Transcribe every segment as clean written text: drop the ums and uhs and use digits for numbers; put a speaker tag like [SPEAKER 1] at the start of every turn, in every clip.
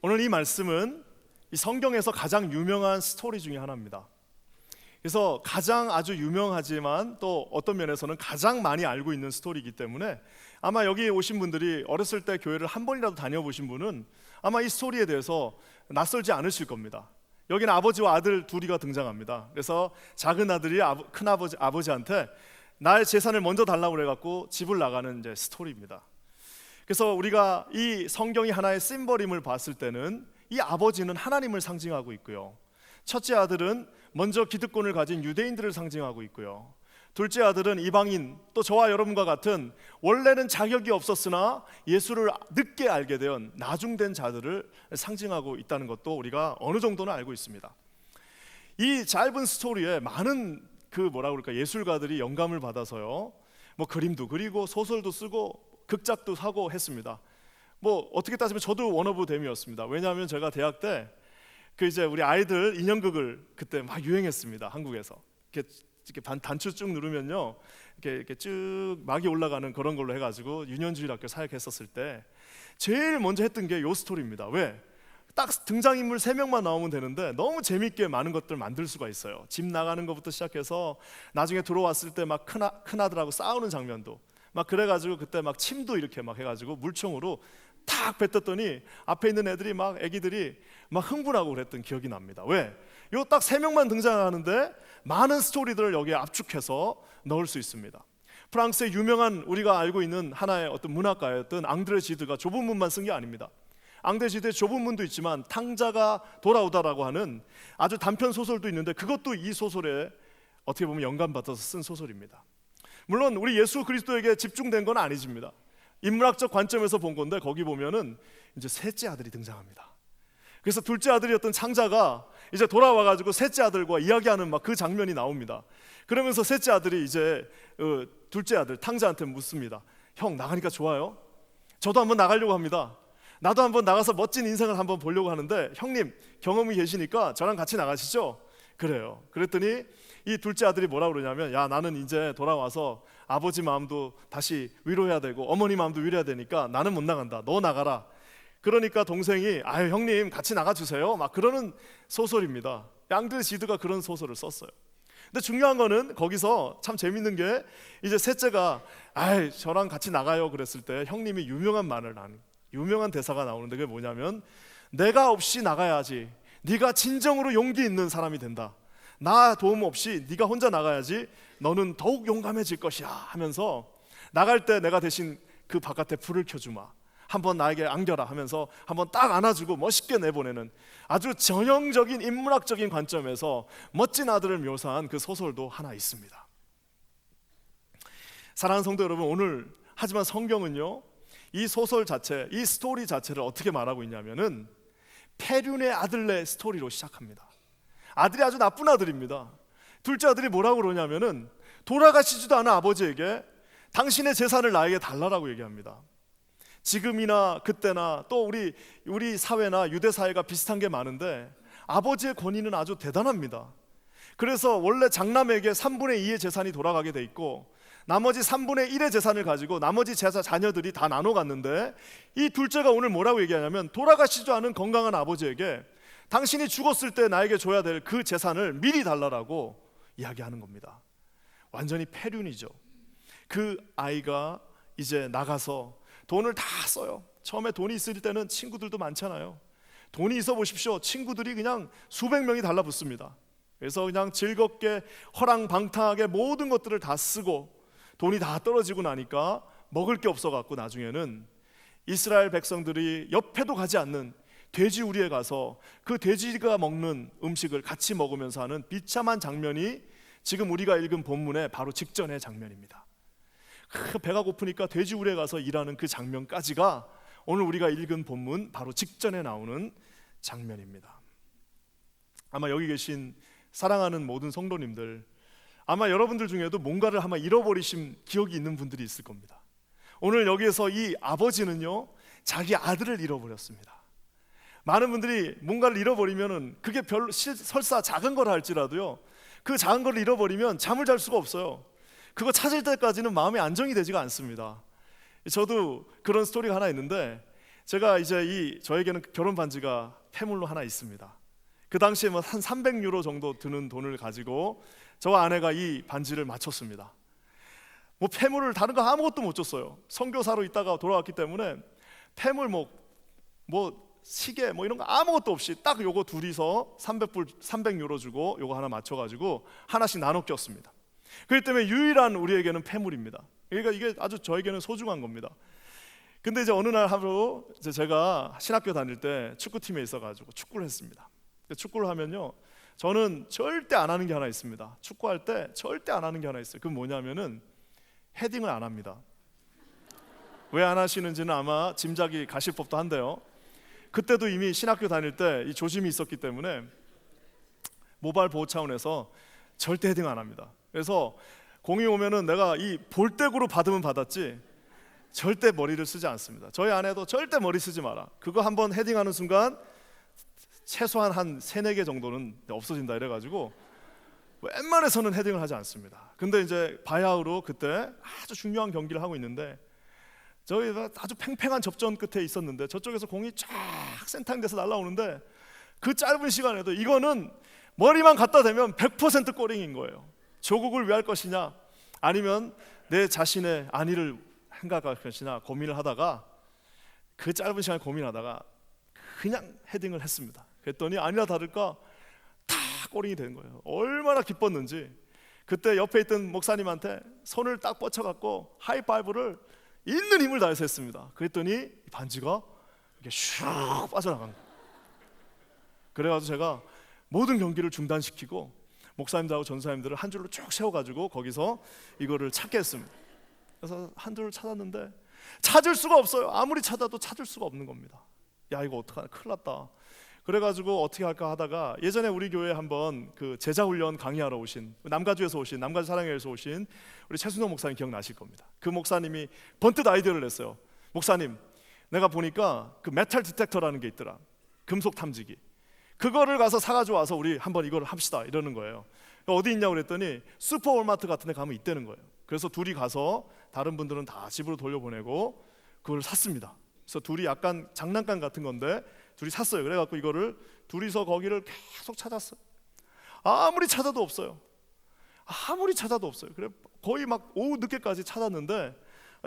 [SPEAKER 1] 오늘 이 말씀은 이 성경에서 가장 유명한 스토리 중에 하나입니다. 그래서 가장 아주 유명하지만 또 어떤 면에서는 가장 많이 알고 있는 스토리이기 때문에 아마 여기 오신 분들이 어렸을 때 교회를 한 번이라도 다녀보신 분은 아마 이 스토리에 대해서 낯설지 않으실 겁니다. 여기는 아버지와 아들 둘이가 등장합니다. 그래서 작은 아들이 큰 아버지한테 나의 재산을 먼저 달라고 그래갖고 집을 나가는 이제 스토리입니다. 그래서 우리가 이 성경이 하나의 심벌임을 봤을 때는 이 아버지는 하나님을 상징하고 있고요, 첫째 아들은 먼저 기득권을 가진 유대인들을 상징하고 있고요, 둘째 아들은 이방인, 또 저와 여러분과 같은 원래는 자격이 없었으나 예수를 늦게 알게 된 나중된 자들을 상징하고 있다는 것도 우리가 어느 정도는 알고 있습니다. 이 짧은 스토리에 많은 예술가들이 영감을 받아서요, 그림도 그리고 소설도 쓰고 극작도 하고 했습니다. 어떻게 따지면 저도 원어브댐이었습니다. 왜냐하면 제가 대학 때 이제 우리 아이들 인형극을 그때 막 유행했습니다. 한국에서 이렇게 단추 쭉 누르면요, 이렇게 쭉 막이 올라가는 그런 걸로 해가지고 유년주일학교 사역했었을 때 제일 먼저 했던 게 요 스토리입니다. 왜? 딱 등장인물 3명만 나오면 되는데 너무 재밌게 많은 것들 만들 수가 있어요. 집 나가는 것부터 시작해서 나중에 들어왔을 때 막 큰 아들하고 싸우는 장면도 막 그래가지고 그때 막 침도 이렇게 막 해가지고 물총으로 탁 뱉었더니 앞에 있는 애기들이 막 흥분하고 그랬던 기억이 납니다. 왜? 요 딱 3명만 등장하는데 많은 스토리들을 여기에 압축해서 넣을 수 있습니다. 프랑스의 유명한 우리가 알고 있는 하나의 어떤 문학가였던 앙드레 지드가 좁은 문만 쓴 게 아닙니다. 앙드레 지드의 좁은 문도 있지만 탕자가 돌아오다라고 하는 아주 단편 소설도 있는데 그것도 이 소설에 어떻게 보면 영감받아서 쓴 소설입니다. 물론 우리 예수 그리스도에게 집중된 건 아니집니다. 인문학적 관점에서 본 건데 거기 보면은 이제 셋째 아들이 등장합니다. 그래서 둘째 아들이었던 창자가 이제 돌아와가지고 셋째 아들과 이야기하는 막 그 장면이 나옵니다. 그러면서 셋째 아들이 이제 둘째 아들 탕자한테 묻습니다. 형, 나가니까 좋아요? 저도 한번 나가려고 합니다. 나도 한번 나가서 멋진 인생을 한번 보려고 하는데 형님 경험이 계시니까 저랑 같이 나가시죠? 그래요. 그랬더니 이 둘째 아들이 뭐라고 그러냐면, 야, 나는 이제 돌아와서 아버지 마음도 다시 위로해야 되고 어머니 마음도 위로해야 되니까 나는 못 나간다. 너 나가라. 그러니까 동생이 아유 형님 같이 나가주세요 막 그러는 소설입니다. 앙드레 지드가 그런 소설을 썼어요. 근데 중요한 거는 거기서 참 재밌는 게 이제 셋째가 아이 저랑 같이 나가요 그랬을 때 형님이 유명한 대사가 나오는데 그게 뭐냐면, 내가 없이 나가야지 네가 진정으로 용기 있는 사람이 된다. 나 도움 없이 네가 혼자 나가야지 너는 더욱 용감해질 것이야 하면서, 나갈 때 내가 대신 그 바깥에 불을 켜주마, 한번 나에게 안겨라 하면서 한번 딱 안아주고 멋있게 내보내는 아주 전형적인 인문학적인 관점에서 멋진 아들을 묘사한 그 소설도 하나 있습니다. 사랑하는 성도 여러분, 오늘 하지만 성경은요 이 소설 자체, 이 스토리 자체를 어떻게 말하고 있냐면은 페륜의 아들네 스토리로 시작합니다. 아들이 아주 나쁜 아들입니다. 둘째 아들이 뭐라고 그러냐면은 돌아가시지도 않은 아버지에게 당신의 재산을 나에게 달라라고 얘기합니다. 지금이나 그때나 또 우리 사회나 유대 사회가 비슷한 게 많은데 아버지의 권위는 아주 대단합니다. 그래서 원래 장남에게 3분의 2의 재산이 돌아가게 돼 있고 나머지 3분의 1의 재산을 가지고 나머지 자녀들이 다 나눠 갔는데, 이 둘째가 오늘 뭐라고 얘기하냐면 돌아가시지도 않은 건강한 아버지에게 당신이 죽었을 때 나에게 줘야 될 그 재산을 미리 달라라고 이야기하는 겁니다. 완전히 패륜이죠. 그 아이가 이제 나가서 돈을 다 써요. 처음에 돈이 있을 때는 친구들도 많잖아요. 돈이 있어 보십시오. 친구들이 그냥 수백 명이 달라붙습니다. 그래서 그냥 즐겁게 허랑방탕하게 모든 것들을 다 쓰고 돈이 다 떨어지고 나니까 먹을 게 없어갖고 나중에는 이스라엘 백성들이 옆에도 가지 않는 돼지 우리에 가서 그 돼지가 먹는 음식을 같이 먹으면서 하는 비참한 장면이 지금 우리가 읽은 본문의 바로 직전의 장면입니다. 배가 고프니까 돼지 우리에 가서 일하는 그 장면까지가 오늘 우리가 읽은 본문 바로 직전에 나오는 장면입니다. 아마 여기 계신 사랑하는 모든 성도님들, 아마 여러분들 중에도 뭔가를 아마 잃어버리신 기억이 있는 분들이 있을 겁니다. 오늘 여기에서 이 아버지는요 자기 아들을 잃어버렸습니다. 많은 분들이 뭔가를 잃어버리면은 그게 설사 작은 거라 할지라도요, 그 작은 걸 잃어버리면 잠을 잘 수가 없어요. 그거 찾을 때까지는 마음이 안정이 되지가 않습니다. 저도 그런 스토리가 하나 있는데, 제가 이제 저에게는 결혼 반지가 폐물로 하나 있습니다. 그 당시에 한 300유로 정도 드는 돈을 가지고 저와 아내가 이 반지를 맞췄습니다. 뭐 폐물을 다른 거 아무것도 못 줬어요. 선교사로 있다가 돌아왔기 때문에 폐물 뭐 시계 뭐 이런 거 아무것도 없이 딱 요거 둘이서 300유로 주고 요거 하나 맞춰가지고 하나씩 나눠 꼈습니다. 그렇기 때문에 유일한 우리에게는 폐물입니다. 그러니까 이게 아주 저에게는 소중한 겁니다. 근데 이제 어느 날 하루 제가 신학교 다닐 때 축구팀에 있어가지고 축구를 했습니다. 축구를 하면요, 저는 절대 안 하는 게 하나 있습니다. 축구할 때 절대 안 하는 게 하나 있어요. 그건 뭐냐면은 헤딩을 안 합니다. 왜 안 하시는지는 아마 짐작이 가실 법도 한데요, 그때도 이미 신학교 다닐 때 이 조짐이 있었기 때문에 모발 보호 차원에서 절대 헤딩 안 합니다. 그래서 공이 오면은 내가 이 볼때구로 받으면 받았지 절대 머리를 쓰지 않습니다. 저희 아내도 절대 머리 쓰지 마라, 그거 한번 헤딩하는 순간 최소한 한 3-4개 정도는 없어진다 이래가지고 웬만해서는 헤딩을 하지 않습니다. 근데 이제 바야흐로 그때 아주 중요한 경기를 하고 있는데 저희가 아주 팽팽한 접전 끝에 있었는데 저쪽에서 공이 쫙 센터링돼서 날아오는데 그 짧은 시간에도 이거는 머리만 갖다 대면 100% 골링인 거예요. 조국을 위할 것이냐 아니면 내 자신의 안위를 생각할 것이냐 고민을 하다가 그 짧은 시간에 고민하다가 그냥 헤딩을 했습니다. 그랬더니 아니나 다를까 다 골링이 된 거예요. 얼마나 기뻤는지 그때 옆에 있던 목사님한테 손을 딱 뻗쳐갖고 하이파이브를 있는 힘을 다해서 했습니다. 그랬더니 반지가 이렇게 슉 빠져나간 거예요. 그래가지고 제가 모든 경기를 중단시키고 목사님들하고 전사님들을 한 줄로 쭉 세워가지고 거기서 이거를 찾게 했습니다. 그래서 한 줄을 찾았는데 찾을 수가 없어요. 아무리 찾아도 찾을 수가 없는 겁니다. 야, 이거 어떡하나, 큰일 났다. 그래가지고 어떻게 할까 하다가 예전에 우리 교회에 한번 그 제자훈련 강의하러 오신 남가주 사랑회에서 오신 우리 최순호 목사님 기억나실 겁니다. 그 목사님이 번뜩 아이디어를 냈어요. 목사님, 내가 보니까 그 메탈 디텍터라는 게 있더라, 금속 탐지기. 그거를 가서 사가지고 와서 우리 한번 이걸 합시다 이러는 거예요. 어디 있냐고 그랬더니 슈퍼월마트 같은 데 가면 있다는 거예요. 그래서 둘이 가서 다른 분들은 다 집으로 돌려보내고 그걸 샀습니다. 그래서 둘이 약간 장난감 같은 건데 둘이 샀어요. 그래갖고 이거를 둘이서 거기를 계속 찾았어요. 아무리 찾아도 없어요. 그래 거의 막 오후 늦게까지 찾았는데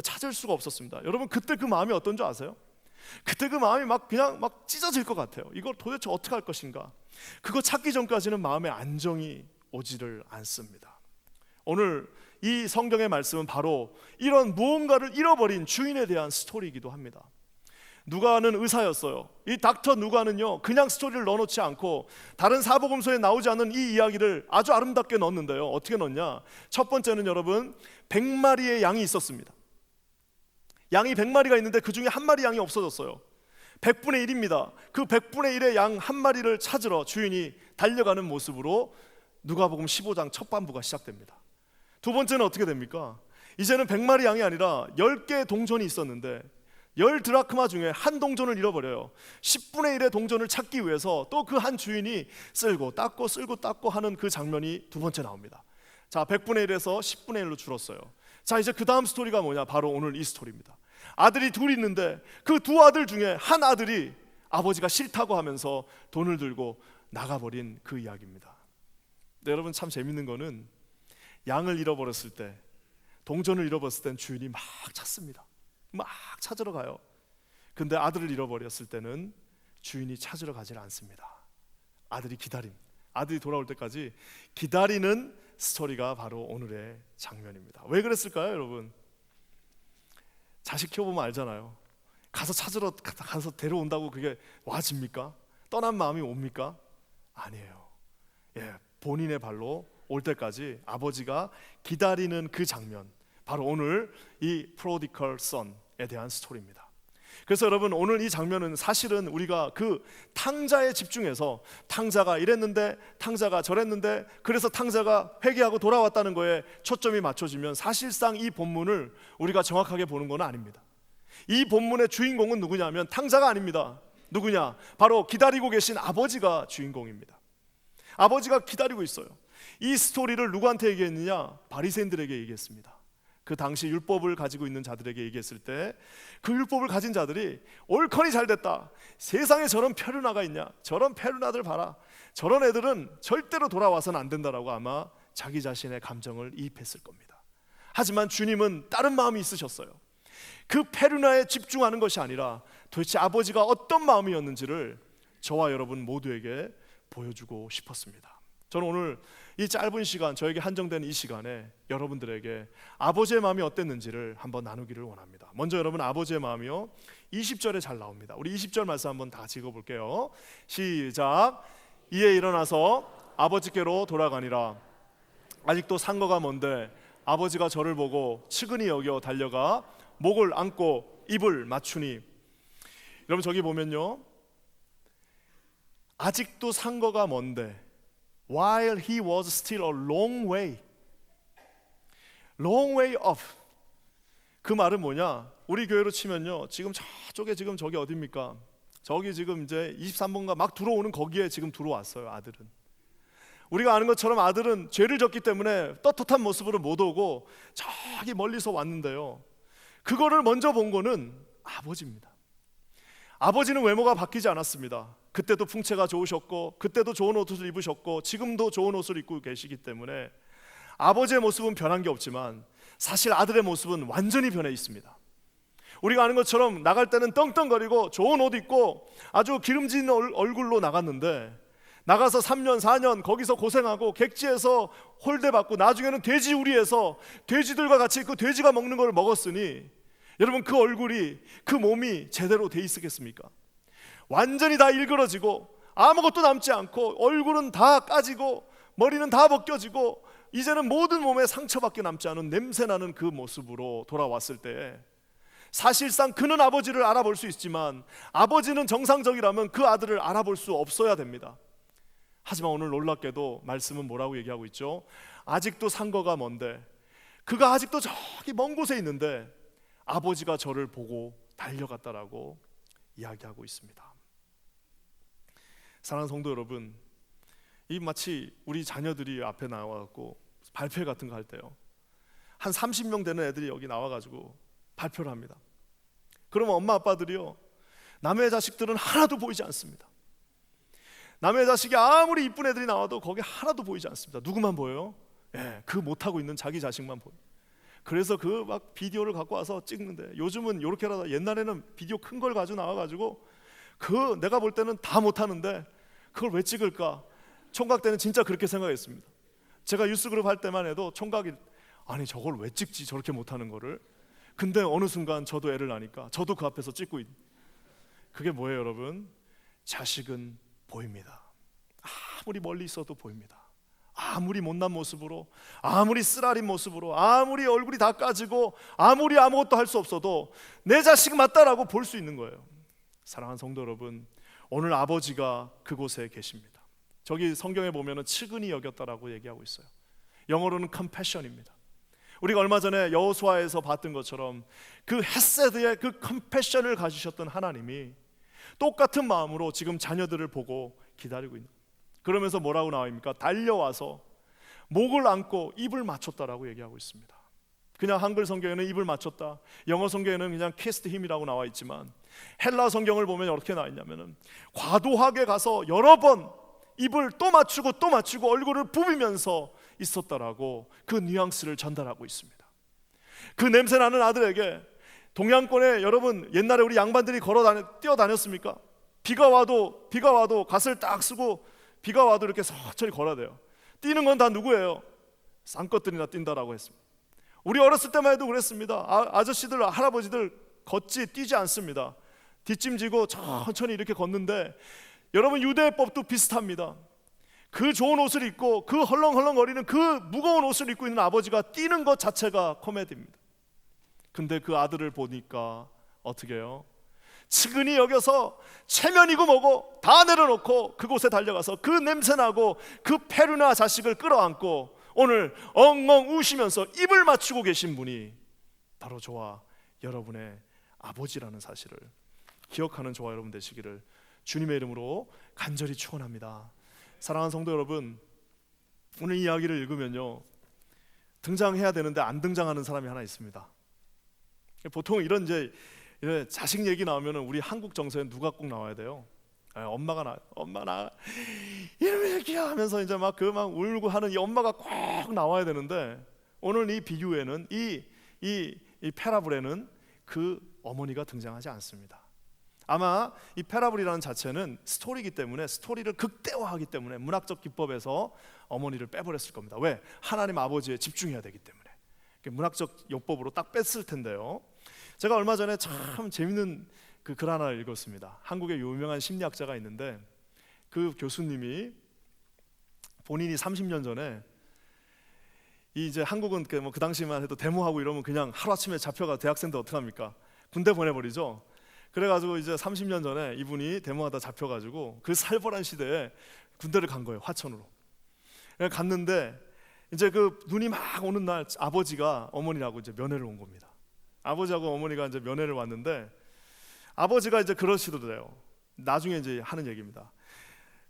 [SPEAKER 1] 찾을 수가 없었습니다. 여러분, 그때 그 마음이 어떤 줄 아세요? 그때 그 마음이 그냥 찢어질 것 같아요. 이걸 도대체 어떻게 할 것인가. 그거 찾기 전까지는 마음의 안정이 오지를 않습니다. 오늘 이 성경의 말씀은 바로 이런 무언가를 잃어버린 주인에 대한 스토리이기도 합니다. 누가는 의사였어요. 이 닥터 누가는요, 그냥 스토리를 넣어놓지 않고 다른 사복음서에 나오지 않은 이 이야기를 아주 아름답게 넣었는데요. 어떻게 넣었냐? 첫 번째는 여러분, 100마리의 양이 있었습니다. 양이 100마리가 있는데 그 중에 한 마리 양이 없어졌어요. 100분의 1입니다. 그 100분의 1의 양 한 마리를 찾으러 주인이 달려가는 모습으로 누가복음 15장 첫 반부가 시작됩니다. 두 번째는 어떻게 됩니까? 이제는 100마리 양이 아니라 10개의 동전이 있었는데 10드라크마 중에 한 동전을 잃어버려요. 10분의 1의 동전을 찾기 위해서 또 그 한 주인이 쓸고 닦고 하는 그 장면이 두 번째 나옵니다. 자, 100분의 1에서 10분의 1로 줄었어요. 자, 이제 그 다음 스토리가 뭐냐? 바로 오늘 이 스토리입니다. 아들이 둘이 있는데 그 두 아들 중에 한 아들이 아버지가 싫다고 하면서 돈을 들고 나가버린 그 이야기입니다. 근데 여러분, 참 재밌는 거는 양을 잃어버렸을 때, 동전을 잃어버렸을 땐 주인이 막 찾습니다. 막 찾으러 가요. 근데 아들을 잃어버렸을 때는 주인이 찾으러 가지 않습니다. 아들이 돌아올 때까지 기다리는 스토리가 바로 오늘의 장면입니다. 왜 그랬을까요, 여러분? 자식 키워보면 알잖아요. 가서 데려온다고 그게 와집니까? 떠난 마음이 옵니까? 아니에요. 본인의 발로 올 때까지 아버지가 기다리는 그 장면, 바로 오늘 이 프로디컬 선에 대한 스토리입니다. 그래서 여러분, 오늘 이 장면은 사실은 우리가 그 탕자에 집중해서 탕자가 이랬는데 탕자가 저랬는데 그래서 탕자가 회개하고 돌아왔다는 거에 초점이 맞춰지면 사실상 이 본문을 우리가 정확하게 보는 건 아닙니다. 이 본문의 주인공은 누구냐면 탕자가 아닙니다. 누구냐? 바로 기다리고 계신 아버지가 주인공입니다. 아버지가 기다리고 있어요. 이 스토리를 누구한테 얘기했느냐? 바리새인들에게 얘기했습니다. 그 당시 율법을 가지고 있는 자들에게 얘기했을 때 그 율법을 가진 자들이 옳거니 잘 됐다, 세상에 저런 페르나가 있냐, 저런 페르나들 봐라, 저런 애들은 절대로 돌아와서는 안 된다라고 아마 자기 자신의 감정을 이입했을 겁니다. 하지만 주님은 다른 마음이 있으셨어요. 그 페르나에 집중하는 것이 아니라 도대체 아버지가 어떤 마음이었는지를 저와 여러분 모두에게 보여주고 싶었습니다. 저는 오늘 이 짧은 시간, 저에게 한정된 이 시간에 여러분들에게 아버지의 마음이 어땠는지를 한번 나누기를 원합니다. 먼저 여러분, 아버지의 마음이요, 20절에 잘 나옵니다. 우리 20절 말씀 한번 다 읽어볼게요. 시작. 이에 일어나서 아버지께로 돌아가니라. 아직도 상거가 먼데 아버지가 저를 보고 측은히 여겨 달려가 목을 안고 입을 맞추니. 여러분, 저기 보면요, 아직도 상거가 먼데, while he was still a long way off. 그 말은 뭐냐? 우리 교회로 치면요, 지금 저쪽에 지금 저기 어딥니까? 저기 지금 이제 23번가 막 들어오는 거기에 지금 들어왔어요. 아들은, 우리가 아는 것처럼 아들은 죄를 졌기 때문에 떳떳한 모습으로 못 오고 저기 멀리서 왔는데요, 그거를 먼저 본 거는 아버지입니다. 아버지는 외모가 바뀌지 않았습니다. 그때도 풍채가 좋으셨고, 그때도 좋은 옷을 입으셨고, 지금도 좋은 옷을 입고 계시기 때문에 아버지의 모습은 변한 게 없지만 사실 아들의 모습은 완전히 변해 있습니다. 우리가 아는 것처럼 나갈 때는 떵떵거리고 좋은 옷 입고 아주 기름진 얼굴로 나갔는데, 나가서 3년 4년 거기서 고생하고 객지에서 홀대받고 나중에는 돼지우리에서 돼지들과 같이 그 돼지가 먹는 걸 먹었으니, 여러분, 그 얼굴이, 그 몸이 제대로 돼 있겠습니까? 완전히 다 일그러지고 아무것도 남지 않고 얼굴은 다 까지고 머리는 다 벗겨지고 이제는 모든 몸에 상처밖에 남지 않은 냄새나는 그 모습으로 돌아왔을 때, 사실상 그는 아버지를 알아볼 수 있지만 아버지는 정상적이라면 그 아들을 알아볼 수 없어야 됩니다. 하지만 오늘 놀랍게도 말씀은 뭐라고 얘기하고 있죠? 아직도 상거가 먼데, 그가 아직도 저기 먼 곳에 있는데 아버지가 저를 보고 달려갔다라고 이야기하고 있습니다. 사랑하는 성도 여러분, 이 마치 우리 자녀들이 앞에 나와갖고 발표 같은 거 할 때요, 한 30명 되는 애들이 여기 나와가지고 발표를 합니다. 그러면 엄마 아빠들이요, 남의 자식들은 하나도 보이지 않습니다. 남의 자식이 아무리 이쁜 애들이 나와도 거기 하나도 보이지 않습니다. 누구만 보여요? 그 못하고 있는 자기 자식만 보여요. 그래서 그 막 비디오를 갖고 와서 찍는데, 요즘은 요렇게라도, 옛날에는 비디오 큰 걸 가지고 나와가지고 그 내가 볼 때는 다 못하는데 그걸 왜 찍을까? 총각 때는 진짜 그렇게 생각했습니다. 제가 유스그룹 할 때만 해도 총각이, 아니 저걸 왜 찍지, 저렇게 못하는 거를. 근데 어느 순간 저도 애를 낳으니까 저도 그 앞에서 찍고 그게 뭐예요 여러분? 자식은 보입니다. 아무리 멀리 있어도 보입니다. 아무리 못난 모습으로, 아무리 쓰라린 모습으로, 아무리 얼굴이 다 까지고 아무리 아무것도 할 수 없어도 내 자식 맞다라고 볼 수 있는 거예요. 사랑하는 성도 여러분, 오늘 아버지가 그곳에 계십니다. 저기 성경에 보면은 측은히 여겼다라고 얘기하고 있어요. 영어로는 compassion입니다. 우리가 얼마 전에 여호수아에서 봤던 것처럼 그 헤세드의 그 컴패션을 가지셨던 하나님이 똑같은 마음으로 지금 자녀들을 보고 기다리고 있는, 그러면서 뭐라고 나옵니까? 달려와서 목을 안고 입을 맞췄다라고 얘기하고 있습니다. 그냥 한글 성경에는 입을 맞췄다, 영어 성경에는 그냥 kissed him이라고 나와 있지만 헬라 성경을 보면 이렇게 나와 있냐면은 과도하게 가서 여러 번 입을 또 맞추고 또 맞추고 얼굴을 부비면서 있었다라고 그 뉘앙스를 전달하고 있습니다. 그 냄새나는 아들에게 동양권에, 여러분 옛날에 우리 양반들이 뛰어다녔습니까? 비가 와도 갓을 딱 쓰고 비가 와도 이렇게 천천히 걸어야 돼요. 뛰는 건 다 누구예요? 쌍것들이나 뛴다라고 했습니다. 우리 어렸을 때만 해도 그랬습니다. 아저씨들, 할아버지들 걷지 뛰지 않습니다. 뒷짐지고 천천히 이렇게 걷는데, 여러분 유대법도 비슷합니다. 그 좋은 옷을 입고 그 헐렁헐렁거리는 그 무거운 옷을 입고 있는 아버지가 뛰는 것 자체가 코미디입니다. 근데 그 아들을 보니까 어떻게 해요? 측은히 여겨서 체면이고 뭐고 다 내려놓고 그곳에 달려가서 그 냄새나고 그 페르나 자식을 끌어안고 오늘 엉엉 우시면서 입을 맞추고 계신 분이 바로 저와 여러분의 아버지라는 사실을 기억하는 저와 여러분 되시기를 주님의 이름으로 간절히 축원합니다. 사랑하는 성도 여러분, 오늘 이 이야기를 읽으면요, 등장해야 되는데 안 등장하는 사람이 하나 있습니다. 보통 이런 자식 얘기 나오면 우리 한국 정서에 누가 꼭 나와야 돼요? 엄마가 엄마 나 이런 얘기야 하면서 이제 막 울고 하는 이 엄마가 꼭 나와야 되는데, 오늘 이 비유에는 이 패라블에는 그 어머니가 등장하지 않습니다. 아마 이 패라블이라는 자체는 스토리이기 때문에, 스토리를 극대화하기 때문에 문학적 기법에서 어머니를 빼버렸을 겁니다. 왜? 하나님 아버지에 집중해야 되기 때문에. 문학적 요법으로 딱 뺐을 텐데요. 제가 얼마 전에 참 재밌는 글 하나를 읽었습니다. 한국의 유명한 심리학자가 있는데, 그 교수님이 본인이 30년 전에 이제 한국은 그 당시만 해도 데모하고 이러면 그냥 하루아침에 잡혀가 대학생들 어떡합니까? 군대 보내버리죠. 그래가지고 이제 30년 전에 이분이 데모하다 잡혀가지고 그 살벌한 시대에 군대를 간 거예요. 화천으로. 갔는데 이제 그 눈이 막 오는 날 아버지가 어머니하고 이제 면회를 온 겁니다. 아버지하고 어머니가 이제 면회를 왔는데, 아버지가 이제 그러시더래요. 나중에 이제 하는 얘기입니다.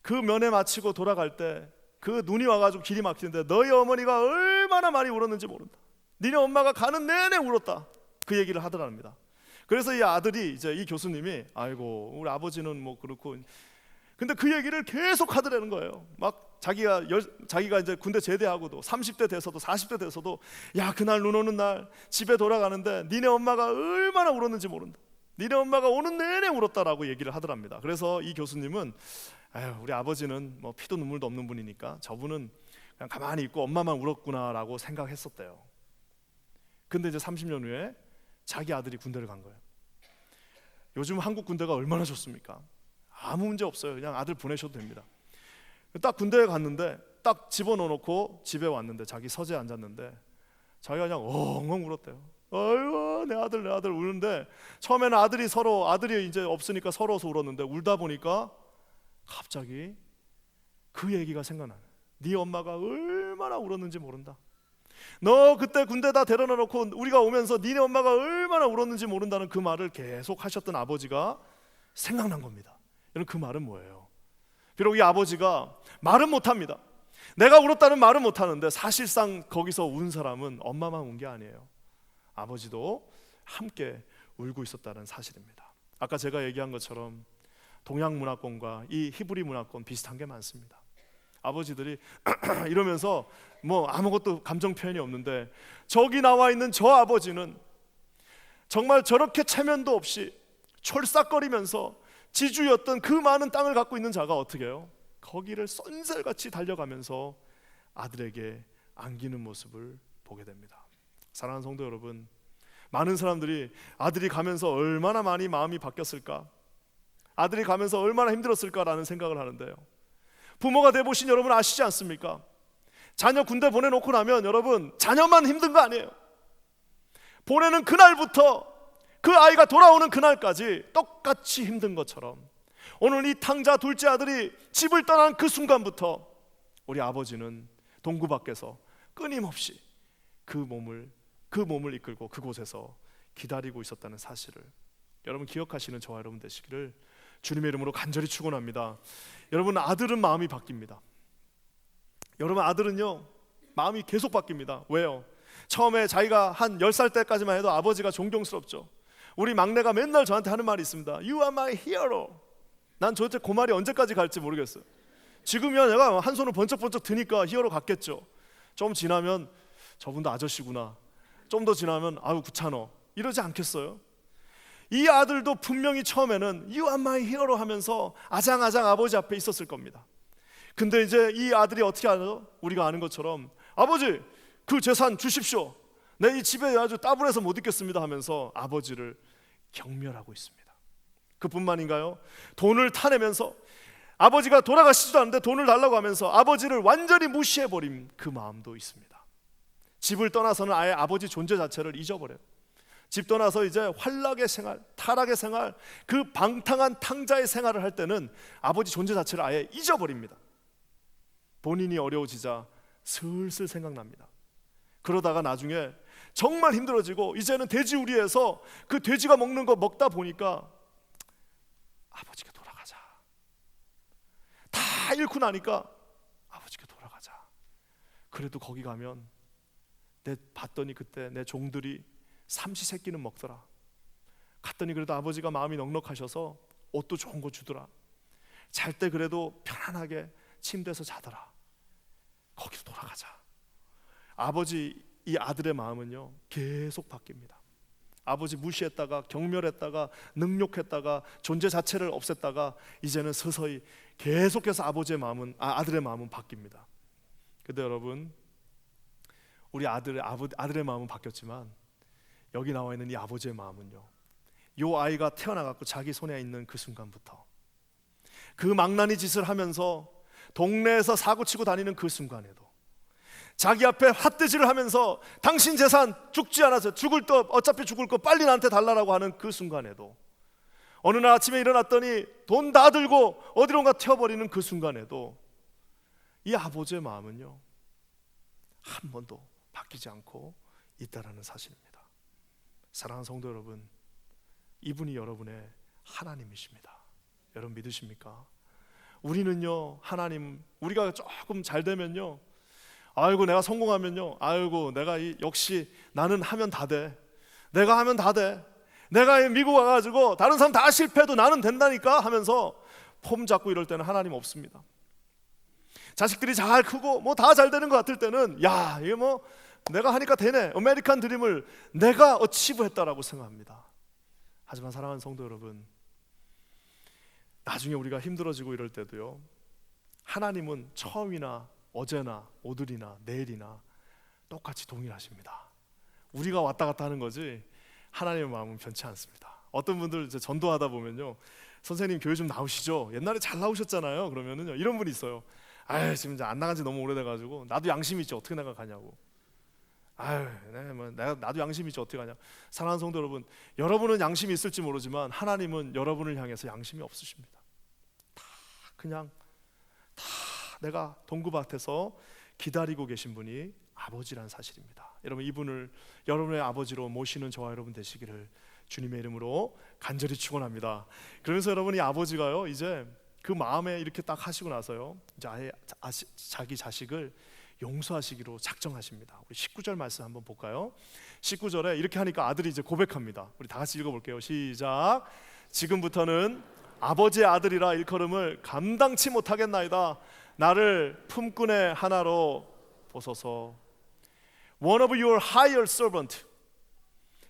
[SPEAKER 1] 그 면회 마치고 돌아갈 때 그 눈이 와가지고 길이 막히는데, 너희 어머니가 얼마나 많이 울었는지 모른다. 니네 엄마가 가는 내내 울었다. 그 얘기를 하더랍니다. 그래서 이 아들이 이제 이 교수님이 아이고 우리 아버지는 뭐 그렇고, 근데 그 얘기를 계속 하더라는 거예요. 막 자기가 이제 군대 제대하고도 30대 돼서도 40대 돼서도, 야 그날 눈 오는 날 집에 돌아가는데 니네 엄마가 얼마나 울었는지 모른다. 니네 엄마가 오는 내내 울었다라고 얘기를 하더랍니다. 그래서 이 교수님은 우리 아버지는 뭐 피도 눈물도 없는 분이니까 저분은 그냥 가만히 있고 엄마만 울었구나라고 생각했었대요. 근데 이제 30년 후에 자기 아들이 군대를 간 거예요. 요즘 한국 군대가 얼마나 좋습니까? 아무 문제 없어요. 그냥 아들 보내셔도 됩니다. 딱 군대에 갔는데 딱 집어넣어놓고 집에 왔는데 자기 서재에 앉았는데 자기가 그냥 엉엉 울었대요. 아유 내 아들 우는데, 처음에는 아들이 이제 없으니까 서러워서 울었는데, 울다 보니까 갑자기 그 얘기가 생각나요. 네 엄마가 얼마나 울었는지 모른다. 너 그때 군대다 데려다 놓고 우리가 오면서 니네 엄마가 얼마나 울었는지 모른다는 그 말을 계속 하셨던 아버지가 생각난 겁니다. 여러분, 그 말은 뭐예요? 비록 이 아버지가 말은 못합니다. 내가 울었다는 말은 못하는데 사실상 거기서 운 사람은 엄마만 운 게 아니에요. 아버지도 함께 울고 있었다는 사실입니다. 아까 제가 얘기한 것처럼 동양 문화권과 이 히브리 문화권 비슷한 게 많습니다. 아버지들이 이러면서 뭐 아무것도 감정 표현이 없는데, 저기 나와 있는 저 아버지는 정말 저렇게 체면도 없이 철싹거리면서 지주였던 그 많은 땅을 갖고 있는 자가 어떻게 해요? 거기를 쏜살같이 달려가면서 아들에게 안기는 모습을 보게 됩니다. 사랑하는 성도 여러분, 많은 사람들이 아들이 가면서 얼마나 많이 마음이 바뀌었을까, 아들이 가면서 얼마나 힘들었을까라는 생각을 하는데요, 부모가 돼보신 여러분 아시지 않습니까? 자녀 군대 보내놓고 나면 여러분 자녀만 힘든 거 아니에요. 보내는 그날부터 그 아이가 돌아오는 그날까지 똑같이 힘든 것처럼, 오늘 이 탕자 둘째 아들이 집을 떠난 그 순간부터 우리 아버지는 동구 밖에서 끊임없이 그 몸을 이끌고 그곳에서 기다리고 있었다는 사실을 여러분 기억하시는 저와 여러분 되시기를 주님의 이름으로 간절히 축원합니다. 여러분, 아들은 마음이 바뀝니다. 여러분, 아들은요 마음이 계속 바뀝니다. 왜요? 처음에 자기가 한 10살 때까지만 해도 아버지가 존경스럽죠. 우리 막내가 맨날 저한테 하는 말이 있습니다. You are my hero. 난 도대체 그 말이 언제까지 갈지 모르겠어요. 지금이야 내가 한 손을 번쩍번쩍 드니까 히어로 같겠죠. 좀 지나면 저분도 아저씨구나, 좀 더 지나면 아유 구차너, 이러지 않겠어요? 이 아들도 분명히 처음에는 You are my hero 하면서 아장아장 아버지 앞에 있었을 겁니다. 근데 이제 이 아들이 어떻게 하죠? 우리가 아는 것처럼 아버지 그 재산 주십시오, 내 이 집에 아주 따분해서 못 있겠습니다 하면서 아버지를 경멸하고 있습니다. 그뿐만인가요? 돈을 타내면서 아버지가 돌아가시지도 않는데 돈을 달라고 하면서 아버지를 완전히 무시해버린 그 마음도 있습니다. 집을 떠나서는 아예 아버지 존재 자체를 잊어버려요. 집 떠나서 이제 환락의 생활, 타락의 생활, 그 방탕한 탕자의 생활을 할 때는 아버지 존재 자체를 아예 잊어버립니다. 본인이 어려워지자 슬슬 생각납니다. 그러다가 나중에 정말 힘들어지고 이제는 돼지우리에서 그 돼지가 먹는 거 먹다 보니까 아버지가 돌아가자, 다 잃고 나니까 아버지가 돌아가자, 그래도 거기 가면 봤더니 그때 내 종들이 삼시세끼는 먹더라. 갔더니 그래도 아버지가 마음이 넉넉하셔서 옷도 좋은 거 주더라. 잘 때 그래도 편안하게 침대에서 자더라. 거기로 돌아가자. 아버지 이 아들의 마음은요 계속 바뀝니다. 아버지 무시했다가 경멸했다가 능욕했다가 존재 자체를 없앴다가 이제는 서서히 계속해서 아버지의 마음은 아들의 마음은 바뀝니다. 근데 여러분, 우리 아들의 마음은 바뀌었지만 여기 나와 있는 이 아버지의 마음은요, 요 아이가 태어나갖고 자기 손에 있는 그 순간부터 그 망나니 짓을 하면서 동네에서 사고치고 다니는 그 순간에도 자기 앞에 삿대질을 하면서 당신 재산 죽지 않아서 어차피 죽을 거 빨리 나한테 달라라고 하는 그 순간에도, 어느 날 아침에 일어났더니 돈 다 들고 어디론가 튀어버리는 그 순간에도 이 아버지의 마음은요 한 번도 바뀌지 않고 있다라는 사실입니다. 사랑하는 성도 여러분, 이분이 여러분의 하나님이십니다. 여러분 믿으십니까? 우리는요, 하나님, 우리가 조금 잘 되면요, 아이고 내가 성공하면요, 아이고 내가 역시 나는 하면 다 돼. 내가 하면 다 돼. 내가 미국 와가지고 다른 사람 다 실패해도 나는 된다니까 하면서 폼 잡고 이럴 때는 하나님 없습니다. 자식들이 잘 크고 뭐 다 잘 되는 것 같을 때는 야, 이게 뭐 내가 하니까 되네, 아메리칸 드림을 내가 어치브했다라고 생각합니다. 하지만 사랑하는 성도 여러분, 나중에 우리가 힘들어지고 이럴 때도요, 하나님은 처음이나 어제나 오늘이나 내일이나 똑같이 동일하십니다. 우리가 왔다 갔다 하는 거지 하나님의 마음은 변치 않습니다. 어떤 분들 이제 전도하다 보면요, 선생님 교회 좀 나오시죠? 옛날에 잘 나오셨잖아요. 그러면은요 이런 분이 있어요. 아유, 지금 이제 안 나간 지 너무 오래돼가지고 나도 양심 있지 어떻게 내가 가냐고. 아유, 나도 양심 있지 어떻게 가냐. 사랑하는 성도 여러분, 여러분은 양심이 있을지 모르지만 하나님은 여러분을 향해서 양심이 없으십니다. 그냥 내가 동구밭에서 기다리고 계신 분이 아버지란 사실입니다. 여러분, 이분을 여러분의 아버지로 모시는 저와 여러분 되시기를 주님의 이름으로 간절히 축원합니다. 그러면서 여러분이 아버지가요, 이제 그 마음에 이렇게 딱 하시고 나서요, 이제 아예 자기 자식을 용서하시기로 작정하십니다. 우리 19절 말씀 한번 볼까요? 19절에 이렇게 하니까 아들이 이제 고백합니다. 우리 다 같이 읽어볼게요. 시작. 지금부터는 아버지의 아들이라 일컬음을 감당치 못하겠나이다. 나를 품꾼의 하나로 보소서. One of your higher servant.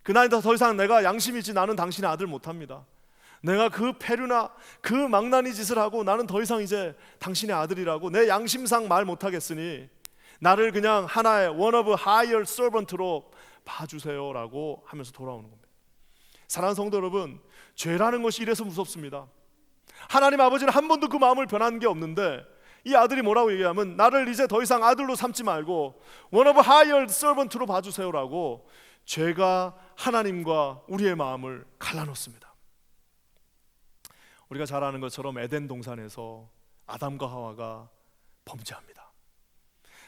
[SPEAKER 1] 그날부터 더 이상 내가 양심이 있지 나는 당신의 아들 못합니다. 내가 그 패류나 그 망나니 짓을 하고 나는 더 이상 이제 당신의 아들이라고 내 양심상 말 못하겠으니 나를 그냥 하나의 one of higher servant로 봐주세요라고 하면서 돌아오는 겁니다. 사랑하는 성도 여러분, 죄라는 것이 이래서 무섭습니다. 하나님 아버지는 한 번도 그 마음을 변한 게 없는데 이 아들이 뭐라고 얘기하면 나를 이제 더 이상 아들로 삼지 말고 one of higher servant로 봐주세요라고 죄가 하나님과 우리의 마음을 갈라놓습니다. 우리가 잘 아는 것처럼 에덴 동산에서 아담과 하와가 범죄합니다.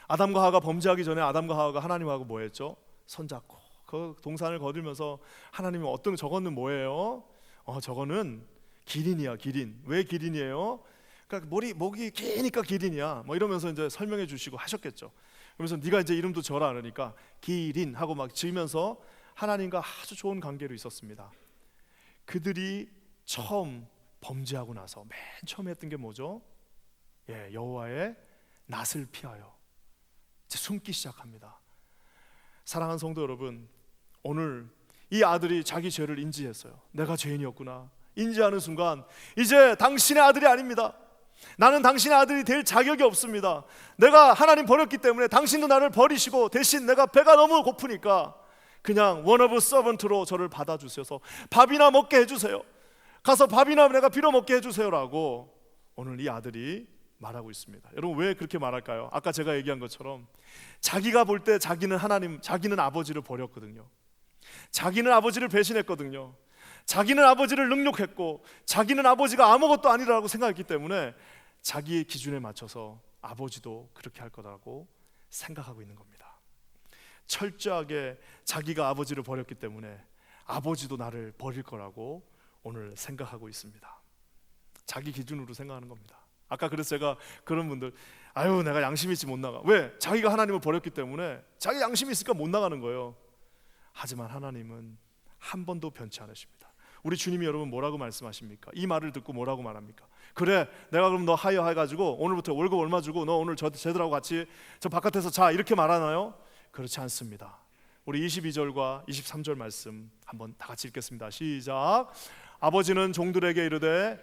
[SPEAKER 1] 아담과 하와가 범죄하기 전에 아담과 하와가 하나님하고 뭐 했죠? 손잡고 그 동산을 거들면서 하나님이 어떤 저거는 뭐예요? 저거는 기린이야, 기린. 왜 기린이에요? 그러니까 목이 기니까 기린이야. 뭐 이러면서 이제 설명해 주시고 하셨겠죠. 그러면서 네가 이제 이름도 지어라 그러니까 기린 하고 막 지으면서 하나님과 아주 좋은 관계로 있었습니다. 그들이 처음 범죄하고 나서 맨 처음에 했던 게 뭐죠? 여호와의 낯을 피하여 이제 숨기 시작합니다. 사랑하는 성도 여러분, 오늘 이 아들이 자기 죄를 인지했어요. 내가 죄인이었구나. 인지하는 순간 이제 당신의 아들이 아닙니다. 나는 당신의 아들이 될 자격이 없습니다. 내가 하나님 버렸기 때문에 당신도 나를 버리시고 대신 내가 배가 너무 고프니까 그냥 one of servant로 저를 받아주셔서 밥이나 먹게 해주세요. 가서 밥이나 내가 빌어 먹게 해주세요라고 오늘 이 아들이 말하고 있습니다. 여러분, 왜 그렇게 말할까요? 아까 제가 얘기한 것처럼 자기가 볼 때 자기는 아버지를 버렸거든요. 자기는 아버지를 배신했거든요. 자기는 아버지를 능욕했고 자기는 아버지가 아무것도 아니라고 생각했기 때문에 자기의 기준에 맞춰서 아버지도 그렇게 할 거라고 생각하고 있는 겁니다. 철저하게 자기가 아버지를 버렸기 때문에 아버지도 나를 버릴 거라고 오늘 생각하고 있습니다. 자기 기준으로 생각하는 겁니다. 아까 그래서 제가 그런 분들 아유, 내가 양심이 있지 못 나가. 왜? 자기가 하나님을 버렸기 때문에 자기 양심이 있으니까 못 나가는 거예요. 하지만 하나님은 한 번도 변치 않으십니다. 우리 주님이 여러분 뭐라고 말씀하십니까? 이 말을 듣고 뭐라고 말합니까? 그래, 내가 그럼 너 하이어 해가지고 오늘부터 월급 얼마 주고 너 오늘 쟤들하고 같이 저 바깥에서 자, 이렇게 말하나요? 그렇지 않습니다. 우리 22절과 23절 말씀 한번 다 같이 읽겠습니다. 시작. 아버지는 종들에게 이르되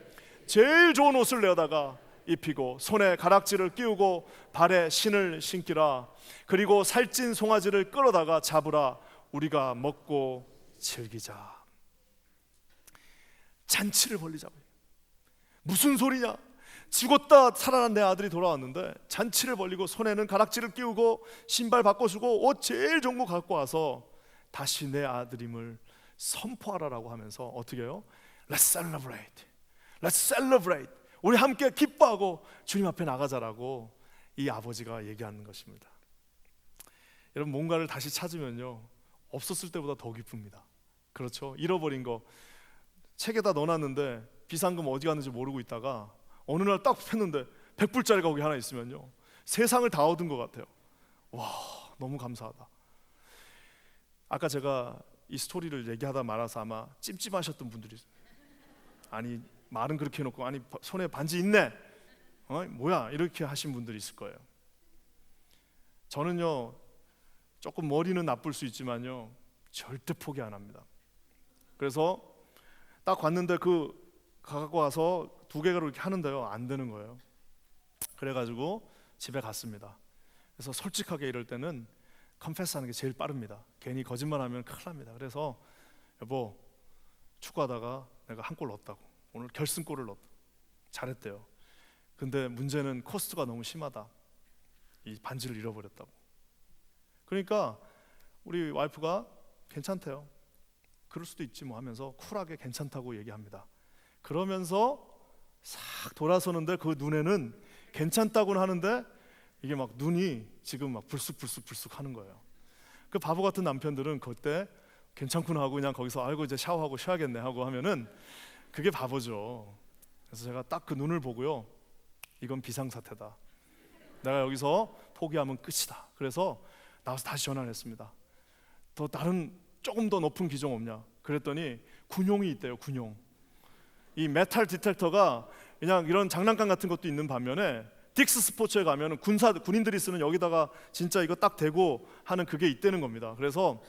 [SPEAKER 1] 제일 좋은 옷을 내어다가 입히고 손에 가락지를 끼우고 발에 신을 신기라. 그리고 살찐 송아지를 끌어다가 잡으라. 우리가 먹고 즐기자. 잔치를 벌리자고요. 무슨 소리냐? 죽었다 살아난 내 아들이 돌아왔는데 잔치를 벌리고 손에는 가락지를 끼우고 신발 바꿔주고 옷 제일 좋은 거 갖고 와서 다시 내 아들임을 선포하라라고 하면서 어떻게 해요? Let's celebrate. Let's celebrate. 우리 함께 기뻐하고 주님 앞에 나가자라고 이 아버지가 얘기하는 것입니다. 여러분, 뭔가를 다시 찾으면요, 없었을 때보다 더 기쁩니다. 그렇죠? 잃어버린 거 책에다 넣어놨는데 비상금 어디 갔는지 모르고 있다가 어느 날 딱 폈는데 100불짜리가 거기 하나 있으면요, 세상을 다 얻은 것 같아요. 와, 너무 감사하다. 아까 제가 이 스토리를 얘기하다 말아서 아마 찜찜하셨던 분들이, 아니 말은 그렇게 해놓고 아니 손에 반지 있네, 뭐야, 이렇게 하신 분들이 있을 거예요. 저는요, 조금 머리는 나쁠 수 있지만요, 절대 포기 안 합니다. 그래서 딱 왔는데 갖고 와서 2개가 이렇게 하는데요, 안 되는 거예요. 그래가지고 집에 갔습니다. 그래서 솔직하게 이럴 때는 컨페스하는 게 제일 빠릅니다. 괜히 거짓말하면 큰일 납니다. 그래서 여보, 축구하다가 내가 한 골 넣었다고, 오늘 결승골을 넣었다. 잘했대요. 근데 문제는 코스트가 너무 심하다. 이 반지를 잃어버렸다고. 그러니까 우리 와이프가 괜찮대요. 그럴 수도 있지 뭐 하면서 쿨하게 괜찮다고 얘기합니다. 그러면서 싹 돌아서는데 그 눈에는 괜찮다고는 하는데 이게 막 눈이 지금 막 불쑥 하는 거예요. 그 바보 같은 남편들은 그때 괜찮구나 하고 그냥 거기서 아이고 이제 샤워하고 쉬어야겠네 하고 하면은 그게 바보죠. 그래서 제가 딱 그 눈을 보고요, 이건 비상사태다. 내가 여기서 포기하면 끝이다. 그래서 나와서 다시 전화를 했습니다. 더 다른 조금 더 높은 기종 없냐? 그랬더니 군용이 있대요. 군용. 이 메탈 디텍터가 그냥 이런 장난감 같은 것도 있는 반면에 딕스 스포츠에 가면은 군인들이 쓰는 여기다가 진짜 이거 딱 대고 하는 그게 있다는 겁니다. 그래서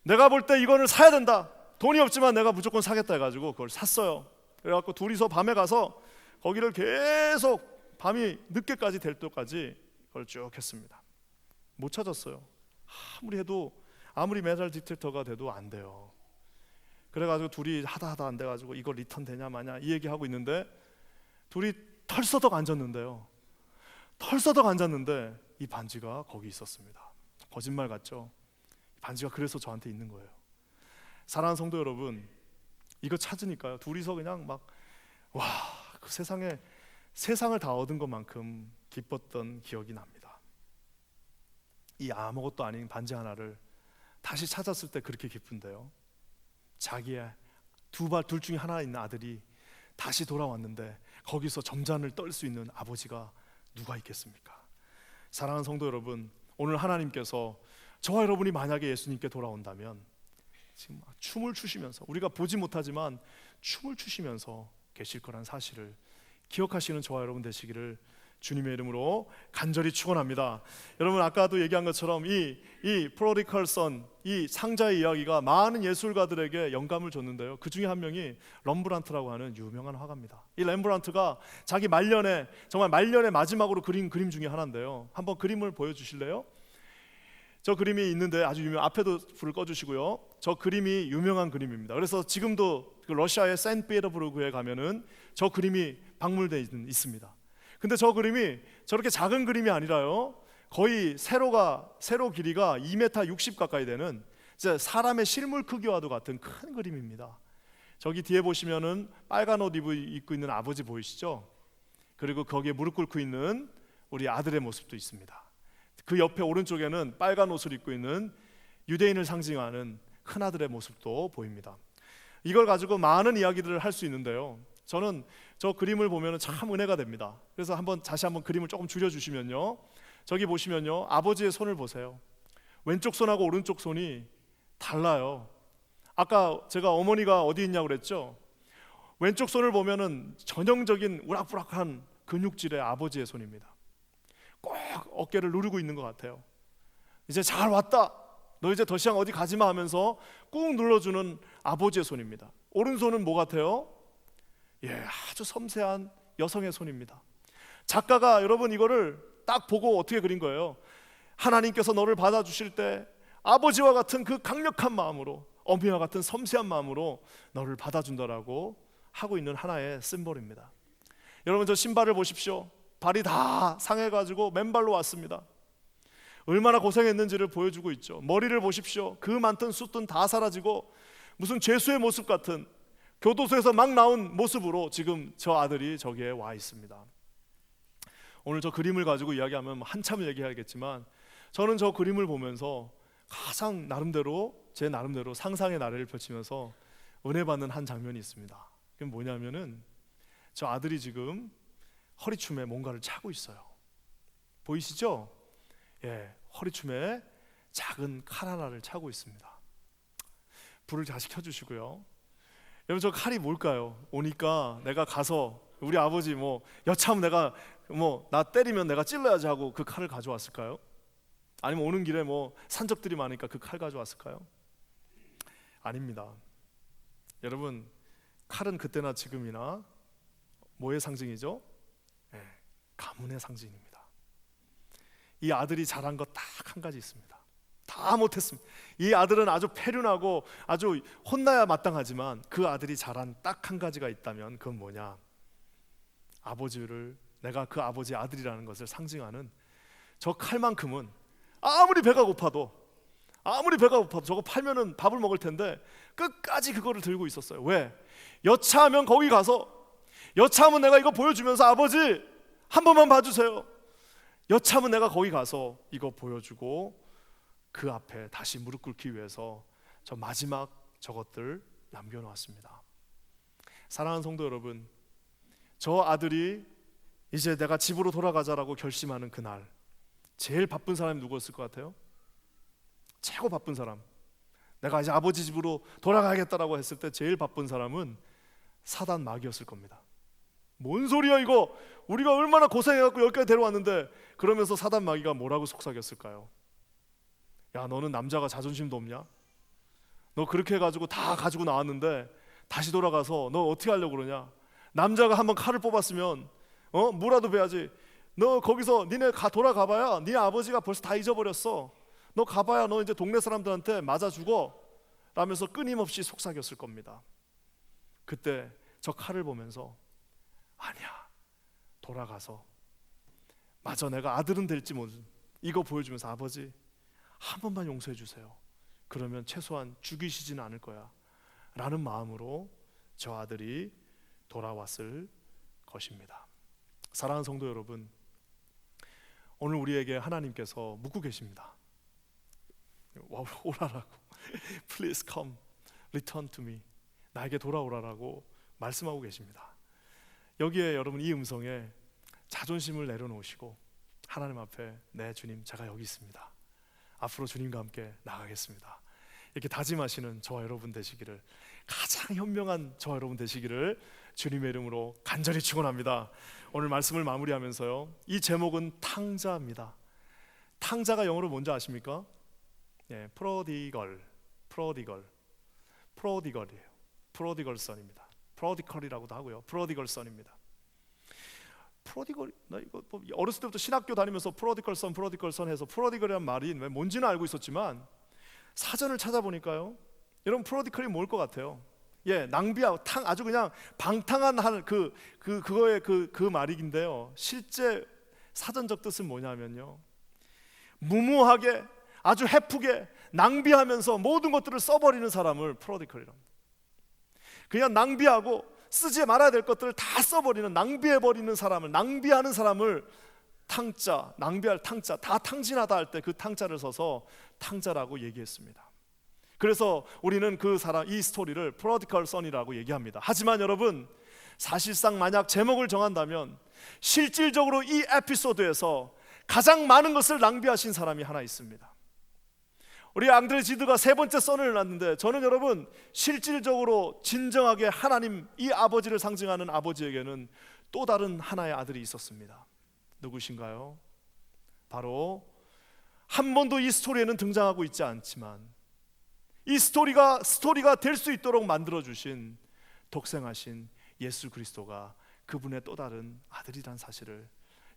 [SPEAKER 1] 내가 볼 때 이거를 사야 된다. 돈이 없지만 내가 무조건 사겠다 해가지고 그걸 샀어요. 그래갖고 둘이서 밤에 가서 거기를 계속 밤이 늦게까지 될 때까지 그걸 쭉 했습니다. 못 찾았어요. 아무리 메탈 디텍터가 돼도 안 돼요. 그래가지고 둘이 하다 안 돼가지고 이거 리턴 되냐 마냐 이 얘기하고 있는데 둘이 털서덕 앉았는데요, 털서덕 앉았는데 이 반지가 거기 있었습니다. 거짓말 같죠? 반지가 그래서 저한테 있는 거예요. 사랑하는 성도 여러분, 이거 찾으니까요, 둘이서 그냥 막 와, 그 세상을 다 얻은 것만큼 기뻤던 기억이 납니다. 이 아무것도 아닌 반지 하나를 다시 찾았을 때 그렇게 기쁜데요, 자기의 둘 중에 하나 있는 아들이 다시 돌아왔는데 거기서 점잔을 떨 수 있는 아버지가 누가 있겠습니까? 사랑하는 성도 여러분, 오늘 하나님께서 저와 여러분이 만약에 예수님께 돌아온다면 지금 막 춤을 추시면서, 우리가 보지 못하지만 춤을 추시면서 계실 거란 사실을 기억하시는 저와 여러분 되시기를 주님의 이름으로 간절히 축원합니다. 여러분, 아까도 얘기한 것처럼 이 프로디컬 선, 이 상자의 이야기가 많은 예술가들에게 영감을 줬는데요, 그 중에 한 명이 럼브란트라고 하는 유명한 화가입니다. 이 럼브란트가 자기 정말 말년의 마지막으로 그린 그림 중에 하나인데요, 한번 그림을 보여주실래요? 저 그림이 있는데 아주 앞에도 불을 꺼주시고요. 저 그림이 유명한 그림입니다. 그래서 지금도 그 러시아의 세인트피터부르크에 가면은 저 그림이 박물대에 있습니다. 근데 저 그림이 저렇게 작은 그림이 아니라요, 거의 세로 길이가 2m 60 가까이 되는 이제 사람의 실물 크기와도 같은 큰 그림입니다. 저기 뒤에 보시면은 빨간 옷 입고 있는 아버지 보이시죠? 그리고 거기에 무릎 꿇고 있는 우리 아들의 모습도 있습니다. 그 옆에 오른쪽에는 빨간 옷을 입고 있는 유대인을 상징하는 큰아들의 모습도 보입니다. 이걸 가지고 많은 이야기들을 할 수 있는데요, 저는 저 그림을 보면 참 은혜가 됩니다. 그래서 다시 한번 그림을 조금 줄여주시면요, 저기 보시면요, 아버지의 손을 보세요. 왼쪽 손하고 오른쪽 손이 달라요. 아까 제가 어머니가 어디 있냐고 그랬죠? 왼쪽 손을 보면은 전형적인 우락부락한 근육질의 아버지의 손입니다. 꼭 어깨를 누르고 있는 것 같아요. 이제 잘 왔다, 너 이제 더 이상 어디 가지마 하면서 꾹 눌러주는 아버지의 손입니다. 오른손은 뭐 같아요? 아주 섬세한 여성의 손입니다. 작가가 여러분 이거를 딱 보고 어떻게 그린 거예요? 하나님께서 너를 받아주실 때 아버지와 같은 그 강력한 마음으로, 어미와 같은 섬세한 마음으로 너를 받아준다라고 하고 있는 하나의 심볼입니다. 여러분 저 신발을 보십시오. 발이 다 상해가지고 맨발로 왔습니다. 얼마나 고생했는지를 보여주고 있죠. 머리를 보십시오. 그 많던 숱은 다 사라지고 무슨 죄수의 모습 같은, 교도소에서 막 나온 모습으로 지금 저 아들이 저기에 와 있습니다. 오늘 저 그림을 가지고 이야기하면 한참을 얘기해야겠지만, 저는 저 그림을 보면서 가장 제 나름대로 상상의 나래를 펼치면서 은혜 받는 한 장면이 있습니다. 그게 뭐냐면은 저 아들이 지금 허리춤에 뭔가를 차고 있어요. 보이시죠? 허리춤에 작은 칼 하나를 차고 있습니다. 불을 다시 켜주시고요. 여러분 저 칼이 뭘까요? 오니까 내가 가서 우리 아버지 여차하면 내가 나 때리면 내가 찔러야지 하고 그 칼을 가져왔을까요? 아니면 오는 길에 산적들이 많으니까 그 칼 가져왔을까요? 아닙니다. 여러분 칼은 그때나 지금이나 뭐의 상징이죠? 가문의 상징입니다. 이 아들이 잘한 것 딱 한 가지 있습니다. 다 못했습니다. 이 아들은 아주 패륜하고 아주 혼나야 마땅하지만 그 아들이 잘한 딱 한 가지가 있다면 그건 뭐냐? 내가 그 아버지의 아들이라는 것을 상징하는 저 칼만큼은 아무리 배가 고파도 저거 팔면은 밥을 먹을 텐데 끝까지 그거를 들고 있었어요. 왜? 여차하면 거기 가서, 여차하면 내가 이거 보여주면서 아버지 한 번만 봐주세요. 여차하면 내가 거기 가서 이거 보여주고 그 앞에 다시 무릎 꿇기 위해서 저 마지막 저것들 남겨놓았습니다. 사랑하는 성도 여러분, 저 아들이 이제 내가 집으로 돌아가자라고 결심하는 그날 제일 바쁜 사람이 누구였을 것 같아요? 최고 바쁜 사람, 내가 이제 아버지 집으로 돌아가야겠다라고 했을 때 제일 바쁜 사람은 사단 마귀였을 겁니다. 뭔 소리야 이거, 우리가 얼마나 고생해갖고 여기까지 데려왔는데. 그러면서 사단 마귀가 뭐라고 속삭였을까요? 야, 너는 남자가 자존심도 없냐? 너 그렇게 해가지고 다 가지고 나왔는데 다시 돌아가서 너 어떻게 하려고 그러냐? 남자가 한번 칼을 뽑았으면 무라도 베야지. 너 거기서 니네 돌아가봐야 니네 아버지가 벌써 다 잊어버렸어. 너 가봐야 너 이제 동네 사람들한테 맞아 죽어 라면서 끊임없이 속삭였을 겁니다. 그때 저 칼을 보면서 아니야, 돌아가서 맞아, 내가 아들은 될지 모르지, 이거 보여주면서 아버지 한 번만 용서해 주세요. 그러면 최소한 죽이시지는 않을 거야 라는 마음으로 저 아들이 돌아왔을 것입니다. 사랑하는 성도 여러분, 오늘 우리에게 하나님께서 묻고 계십니다. 오라라고 Please come, return to me. 나에게 돌아오라라고 말씀하고 계십니다. 여기에 여러분 이 음성에 자존심을 내려놓으시고 하나님 앞에, 네 주님, 제가 여기 있습니다. 앞으로 주님과 함께 나가겠습니다. 이렇게 다짐하시는 저와 여러분 되시기를, 가장 현명한 저와 여러분 되시기를 주님의 이름으로 간절히 축원합니다. 오늘 말씀을 마무리하면서요, 이 제목은 탕자입니다. 탕자가 영어로 뭔지 아십니까? 프로디걸이에요. 프로디걸 선입니다. 프로디컬이라고도 하고요. 프로디걸 선입니다. 나 이거 어렸을 때부터 신학교 다니면서 프로디컬 선 해서 프로디걸이란 말이 뭔지는 알고 있었지만 사전을 찾아보니까요, 여러분 프로디컬이 뭘 것 같아요? 낭비하고 아주 그냥 방탕한 그거의 그 말이긴데요, 실제 사전적 뜻은 뭐냐면요, 무모하게 아주 헤프게 낭비하면서 모든 것들을 써버리는 사람을 프로디컬이랍니다. 그냥 낭비하고 쓰지 말아야 될 것들을 다 써버리는, 낭비해버리는 사람을, 낭비하는 사람을 탕자, 낭비할 탕자, 다 탕진하다 할 때 그 탕자를 써서 탕자라고 얘기했습니다. 그래서 우리는 이 스토리를 프로디컬 선이라고 얘기합니다. 하지만 여러분, 사실상 만약 제목을 정한다면 실질적으로 이 에피소드에서 가장 많은 것을 낭비하신 사람이 하나 있습니다. 우리 앙드레 지드가 세 번째 선을 낳았는데, 저는 여러분 실질적으로 진정하게 하나님, 이 아버지를 상징하는 아버지에게는 또 다른 하나의 아들이 있었습니다. 누구신가요? 바로 한 번도 이 스토리에는 등장하고 있지 않지만 이 스토리가 될 수 있도록 만들어주신 독생하신 예수 그리스도가 그분의 또 다른 아들이란 사실을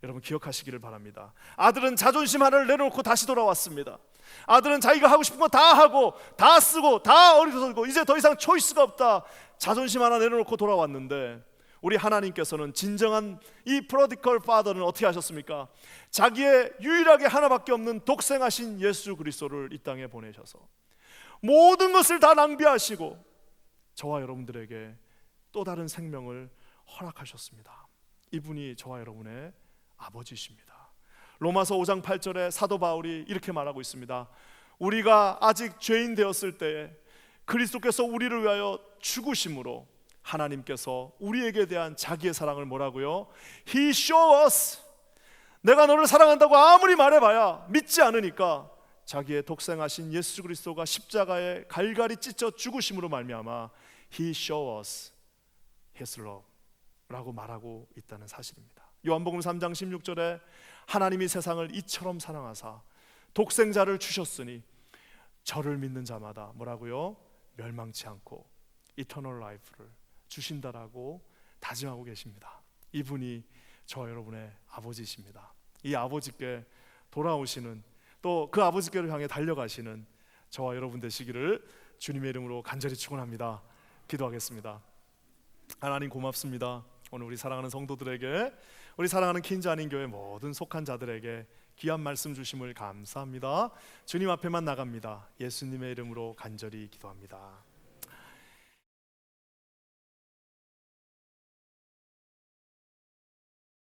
[SPEAKER 1] 여러분 기억하시기를 바랍니다. 아들은 자존심 하나를 내려놓고 다시 돌아왔습니다. 아들은 자기가 하고 싶은 거 다 하고 다 쓰고 다 어리석고 이제 더 이상 초이스가 없다, 자존심 하나 내려놓고 돌아왔는데, 우리 하나님께서는 진정한 이 프로디컬 파더는 어떻게 하셨습니까? 자기의 유일하게 하나밖에 없는 독생하신 예수 그리스도를 이 땅에 보내셔서 모든 것을 다 낭비하시고 저와 여러분들에게 또 다른 생명을 허락하셨습니다. 이분이 저와 여러분의 아버지십니다. 로마서 5장 8절에 사도 바울이 이렇게 말하고 있습니다. 우리가 아직 죄인 되었을 때에 그리스도께서 우리를 위하여 죽으심으로 하나님께서 우리에게 대한 자기의 사랑을 뭐라고요? He showed us. 내가 너를 사랑한다고 아무리 말해봐야 믿지 않으니까 자기의 독생하신 예수 그리스도가 십자가에 갈갈이 찢어 죽으심으로 말미암아 He showed us His love 라고 말하고 있다는 사실입니다. 요한복음 3장 16절에 하나님이 세상을 이처럼 사랑하사 독생자를 주셨으니 저를 믿는 자마다 뭐라고요? 멸망치 않고 이터널 라이프를 주신다라고 다짐하고 계십니다. 이분이 저와 여러분의 아버지십니다. 이 아버지께 돌아오시는, 또 그 아버지께를 향해 달려가시는 저와 여러분 되시기를 주님의 이름으로 간절히 축원합니다. 기도하겠습니다. 하나님 고맙습니다. 오늘 우리 사랑하는 성도들에게, 우리 사랑하는 킨즈 한인교회 모든 속한 자들에게 귀한 말씀 주심을 감사합니다. 주님 앞에만 나갑니다. 예수님의 이름으로 간절히 기도합니다.